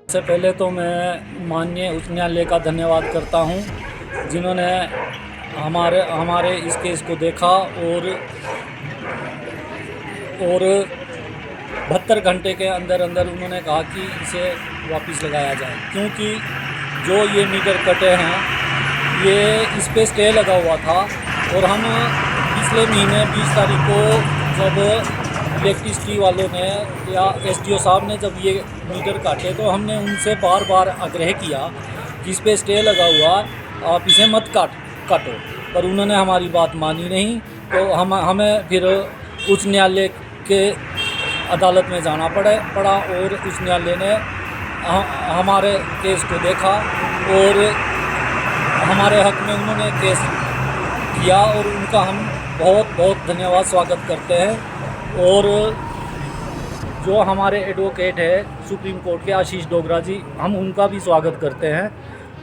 सबसे पहले तो मैं माननीय उच्च न्यायालय का धन्यवाद करता हूं, जिन्होंने हमारे हमारे इस केस को देखा और 72 घंटे के अंदर अंदर उन्होंने कहा कि इसे वापस लगाया जाए, क्योंकि जो ये मीटर कटे हैं ये इस पे स्टे लगा हुआ था। और हम पिछले महीने 20 तारीख को जब इलेक्ट्रिसिटी वालों ने या एसडीओ साहब ने जब ये मीटर काटे तो हमने उनसे बार बार आग्रह किया कि इस पे स्टे लगा हुआ, आप इसे मत काटो, पर उन्होंने हमारी बात मानी नहीं। तो हमें फिर उच्च न्यायालय के अदालत में जाना पड़ा और उच्च न्यायालय ने हमारे केस को देखा और हमारे हक में उन्होंने केस किया और उनका हम बहुत बहुत धन्यवाद स्वागत करते हैं। और जो हमारे एडवोकेट है सुप्रीम कोर्ट के आशीष डोगरा जी, हम उनका भी स्वागत करते हैं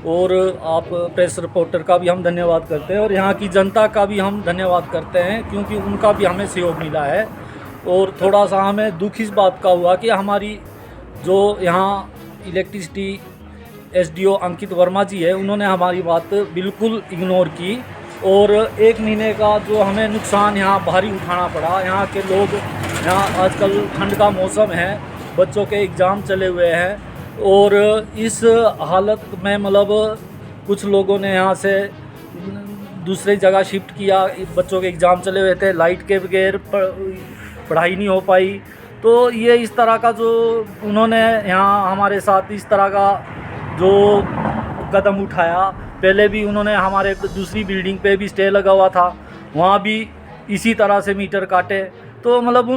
और आप प्रेस रिपोर्टर का भी हम धन्यवाद करते हैं और यहाँ की जनता का भी हम धन्यवाद करते हैं, क्योंकि उनका भी हमें सहयोग मिला है। और थोड़ा सा हमें दुख इस बात का हुआ कि हमारी जो यहाँ इलेक्ट्रिसिटी एसडीओ अंकित वर्मा जी है, उन्होंने हमारी बात बिल्कुल इग्नोर की और 1 महीने का जो हमें नुकसान यहाँ भारी उठाना पड़ा। यहाँ के लोग, यहाँ आजकल ठंड का मौसम है, बच्चों के एग्ज़ाम चले हुए हैं और इस हालत में मतलब कुछ लोगों ने यहाँ से दूसरी जगह शिफ्ट किया। बच्चों के एग्ज़ाम चले हुए थे, लाइट के बगैर पढ़ाई नहीं हो पाई। तो ये इस तरह का जो उन्होंने यहाँ हमारे साथ इस तरह का जो कदम उठाया, पहले भी उन्होंने हमारे दूसरी बिल्डिंग पे भी स्टे लगा हुआ था, वहाँ भी इसी तरह से मीटर काटे। तो मतलब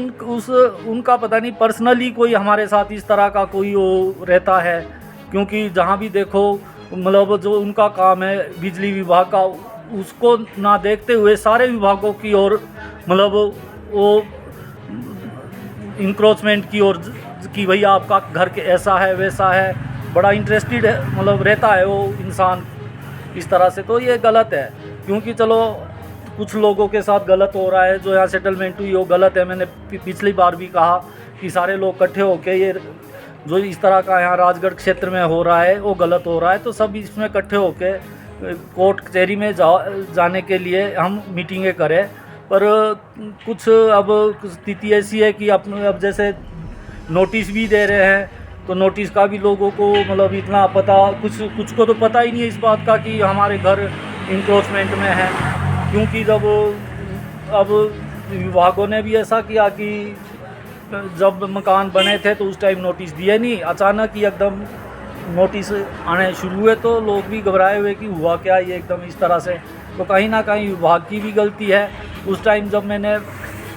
उनका पता नहीं पर्सनली कोई हमारे साथ इस तरह का कोई वो रहता है, क्योंकि जहाँ भी देखो मतलब जो उनका काम है बिजली विभाग का, उसको ना देखते हुए सारे विभागों की ओर मतलब वो इंक्रोचमेंट की ओर कि भैया आपका घर के ऐसा है वैसा है, बड़ा इंटरेस्टेड है मतलब रहता है वो इंसान इस तरह से। तो ये गलत है, क्योंकि चलो कुछ लोगों के साथ गलत हो रहा है, जो यहाँ सेटलमेंट हुई वो गलत है। मैंने पिछली बार भी कहा कि सारे लोग इकट्ठे होके ये जो इस तरह का यहाँ राजगढ़ क्षेत्र में हो रहा है वो गलत हो रहा है। तो सब इसमें इकट्ठे होके कोर्ट कचहरी में जाने के लिए हम मीटिंगें करें, पर कुछ अब स्थिति ऐसी है कि अब जैसे नोटिस भी दे रहे हैं, तो नोटिस का भी लोगों को मतलब इतना पता, कुछ को तो पता ही नहीं है इस बात का कि हमारे घर इंक्रोचमेंट में है। क्योंकि जब अब विभागों ने भी ऐसा किया कि जब मकान बने थे तो उस टाइम नोटिस दिए नहीं, अचानक ही एकदम नोटिस आने शुरू हुए, तो लोग भी घबराए हुए कि हुआ क्या ये एकदम इस तरह से। तो कहीं ना कहीं विभाग की भी गलती है। उस टाइम जब मैंने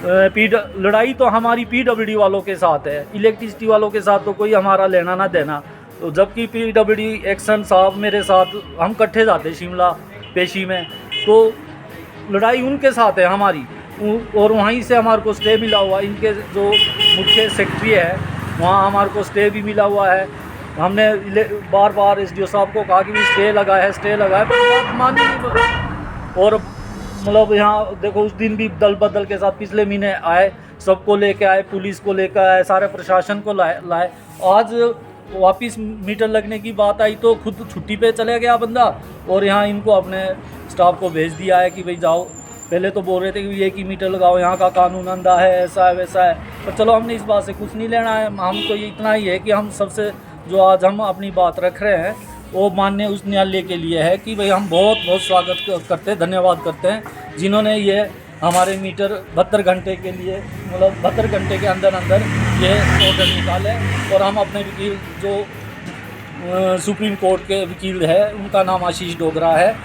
लड़ाई तो हमारी पीडब्ल्यूडी वालों के साथ है, इलेक्ट्रिसिटी वालों के साथ तो कोई हमारा लेना ना देना। तो जबकि पीडब्ल्यूडी एक्शन साहब मेरे साथ, हम इकट्ठे जाते शिमला पेशी में, तो लड़ाई उनके साथ है हमारी। और वहीं से हमारे को स्टे मिला हुआ, इनके जो मुख्य सेक्रेटरी है वहाँ हमारे को स्टे भी मिला हुआ है। हमने बार बार एसडीओ साहब को कहा कि स्टे लगा है, पर बात मानी नहीं। और मतलब यहाँ देखो उस दिन भी दल बदल के साथ पिछले महीने आए, सबको लेके आए, पुलिस को लेकर आए, सारे प्रशासन को लाए। आज वापस मीटर लगने की बात आई तो खुद छुट्टी पे चले गया बंदा और यहाँ इनको अपने स्टाफ को भेज दिया है कि भाई जाओ। पहले तो बोल रहे थे कि एक ही मीटर लगाओ, यहाँ का कानून अंधा है, ऐसा है वैसा है। पर चलो हमने इस बात से कुछ नहीं लेना है। हम तो ये इतना ही है कि हम सबसे जो आज हम अपनी बात रख रहे हैं वो माननीय उच्च न्यायालय के लिए है कि भाई हम बहुत बहुत स्वागत करते हैं, धन्यवाद करते हैं जिन्होंने ये हमारे मीटर 72 घंटे के लिए मतलब 72 घंटे के अंदर अंदर ये ऑर्डर निकाले। और हम अपने वकील जो सुप्रीम कोर्ट के वकील है, उनका नाम आशीष डोगरा है,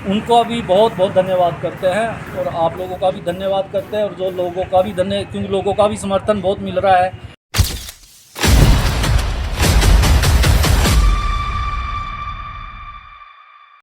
उनको भी बहुत बहुत धन्यवाद करते हैं और आप लोगों का भी धन्यवाद करते हैं। और जो लोगों का भी क्योंकि लोगों का भी समर्थन बहुत मिल रहा है